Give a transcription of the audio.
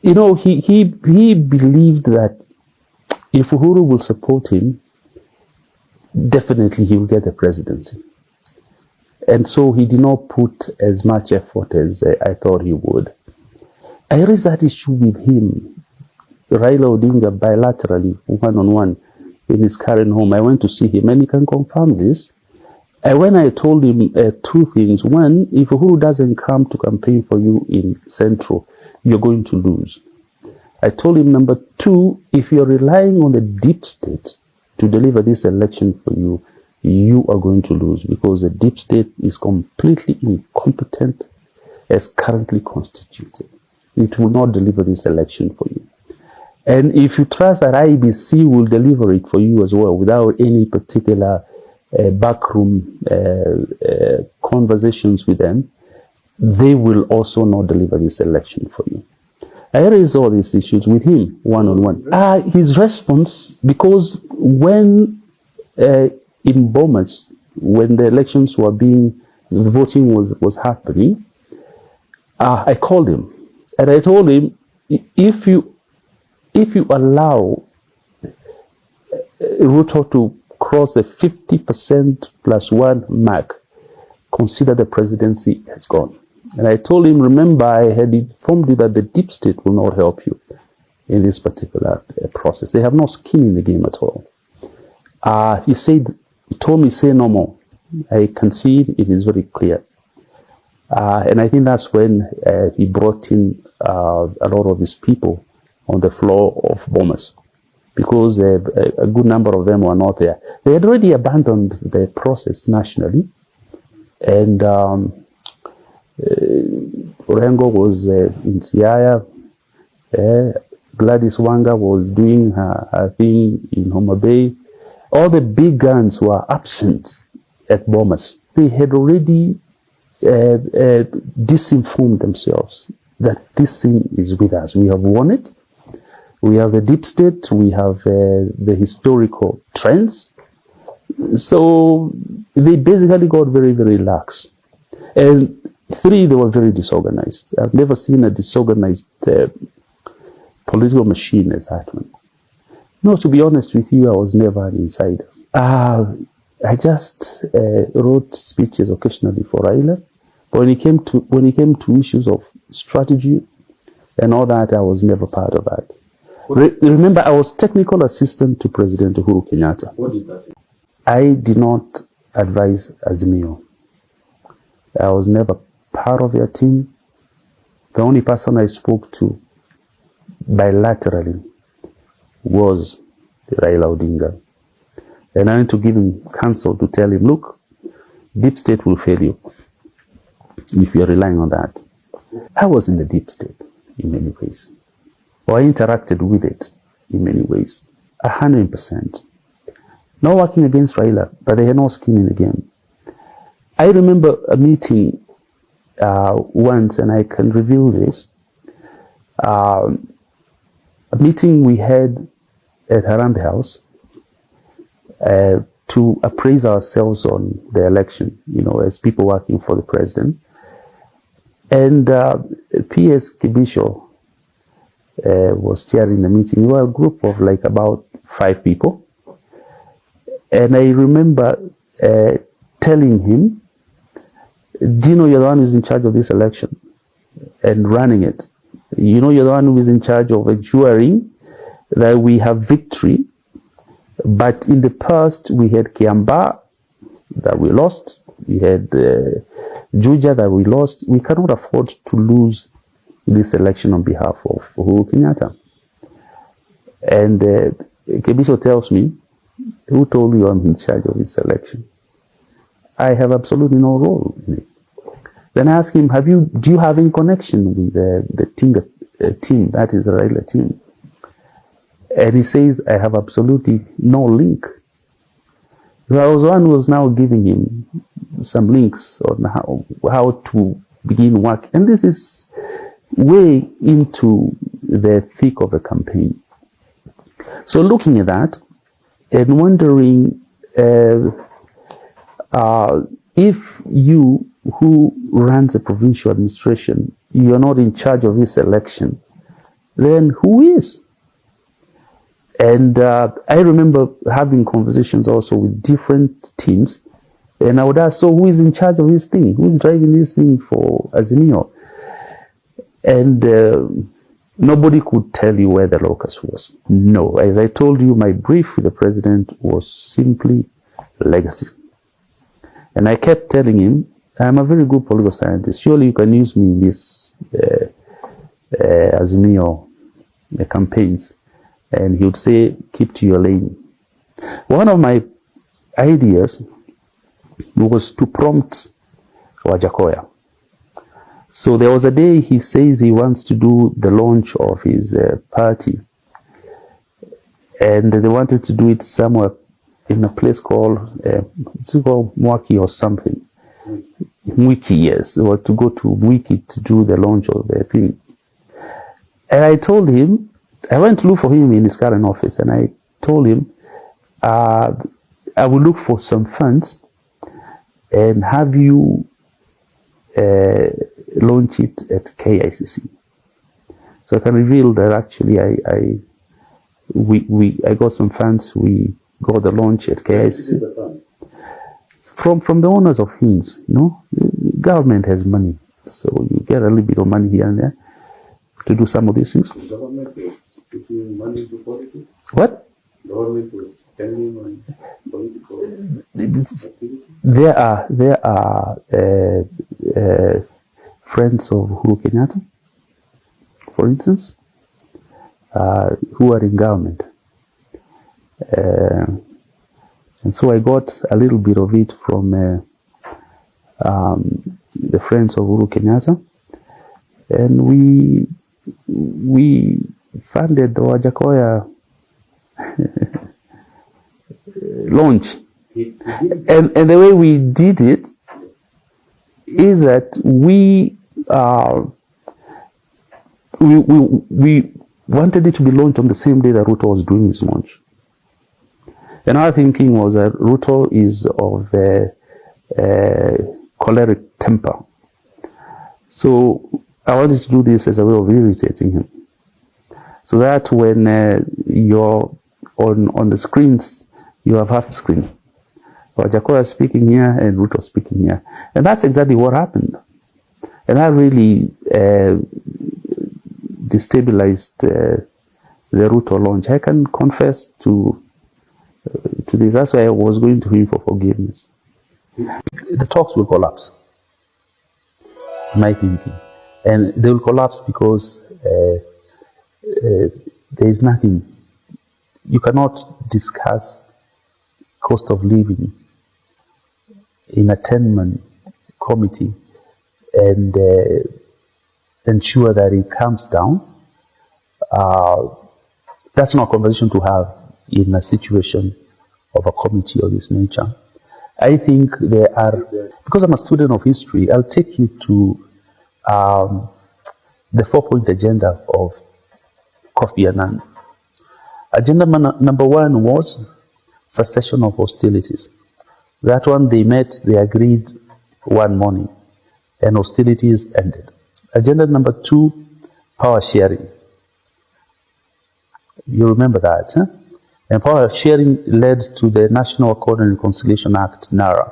You know, he believed that if Uhuru will support him, definitely he will get the presidency. And so he did not put as much effort as I thought he would. I raised that issue with him, Raila Odinga, bilaterally, one-on-one, in his current home. I went to see him, and he can confirm this. And when I told him two things: one, if Uhuru doesn't come to campaign for you in Central, you're going to lose. I told him, number two, if you're relying on the deep state to deliver this election for you, you are going to lose, because the deep state is completely incompetent as currently constituted. It will not deliver this election for you. And if you trust that IBC will deliver it for you as well, without any particular backroom conversations with them, they will also not deliver this election for you. I raised all these issues with him one-on-one. His response, because when in Bomas, when the elections were the voting was happening, I called him and I told him, if you allow RUTO to cross the 50% plus one mark, consider the presidency has gone. And I told him, remember, I had informed you that the deep state will not help you in this particular process. They have no skin in the game at all. He told me, say no more. I concede, it is very clear. And I think that's when he brought in a lot of his people on the floor of Bomas, because a good number of them were not there. They had already abandoned the process nationally, and Orengo was in Siaya, Gladys Wanga was doing her thing in Homa Bay. All the big guns were absent at Bomas. They had already disinformed themselves that this thing is with us. We have won it. We have the deep state. We have the historical trends. So they basically got very, very lax. And three, they were very disorganized. I've never seen a disorganized political machine as that one. No, to be honest with you, I was never an insider. I just wrote speeches occasionally for Raila, but when it came to issues of strategy and all that, I was never part of that. Remember, I was technical assistant to President Uhuru Kenyatta. What did that mean? I did not advise Azimio. I was never part of their team. The only person I spoke to bilaterally was Raila Odinga. And I went to give him counsel to tell him, look, deep state will fail you if you're relying on that. I was in the deep state in many ways, or I interacted with it in many ways, 100%. Not working against Raila, but they had no skin in the game. I remember a meeting once, and I can reveal this, a meeting we had at Harambee House to appraise ourselves on the election, you know, as people working for the president. And P.S. Kibisho was chairing the meeting. We were a group of like about 5 people. And I remember telling him, do you know you're the one who's in charge of this election and running it? You know you're the one who is in charge of ensuring that we have victory. But in the past, we had Kiamba that we lost. We had Juja that we lost. We cannot afford to lose this election on behalf of Uhuru Kenyatta. And Kebisho tells me, who told you I'm in charge of this election? I have absolutely no role in it. Then I ask him, do you have any connection with the team, that is the Raila team? And he says, I have absolutely no link. So I was one who was now giving him some links on how to begin work. And this is way into the thick of the campaign. So looking at that and wondering if you, who runs a provincial administration, you're not in charge of this election, then who is? And I remember having conversations also with different teams, and I would ask, so who is in charge of this thing? Who is driving this thing for Azimio? And nobody could tell you where the locus was. No, as I told you, my brief with the president was simply legacy. And I kept telling him, I'm a very good political scientist. Surely you can use me in this Azimio campaigns. And he would say, keep to your lane. One of my ideas was to prompt WAJACKOYA. So there was a day he says he wants to do the launch of his party. And they wanted to do it somewhere in a place called, it's called MUTaHI or something. MUTaHI, yes. They were to go to MUTaHI to do the launch of the thing. And I told him, I went to look for him in his current office, and I told him, I will look for some funds and have you launch it at KICC. So I can reveal that actually I got some funds. We got the launch at KICC from the owners of things. You know, government has money, so you get a little bit of money here and there to do some of these things. The government is putting money into politics. What? The government is spending on political activity. There are friends of Uhuru Kenyatta, for instance, who are in government. And so I got a little bit of it from the friends of Uhuru Kenyatta, and we funded the WAJACKOYA launch. And the way we did it is that we wanted it to be launched on the same day that RUTO was doing his launch. And our thinking was that RUTO is of choleric temper. So I wanted to do this as a way of irritating him. So that when you're on the screens, you have half screen. WAJACKOYA speaking here and RUTO speaking here. And that's exactly what happened. And that really destabilized the RUTO launch. I can confess to this. That's why I was going to him for forgiveness. The talks will collapse, my thinking. And they will collapse because there is nothing. You cannot discuss cost of living in a 10-man committee and ensure that it comes down. That's not a conversation to have in a situation of a committee of this nature. I think there are, because I'm a student of history, I'll take you to the 4-point agenda of Kofi Annan. Agenda number 1 was cessation of hostilities. That one they met, they agreed one morning, and hostilities ended. Agenda number 2, power sharing. You remember that, huh? And power sharing led to the National Accord and Reconciliation Act, NARA.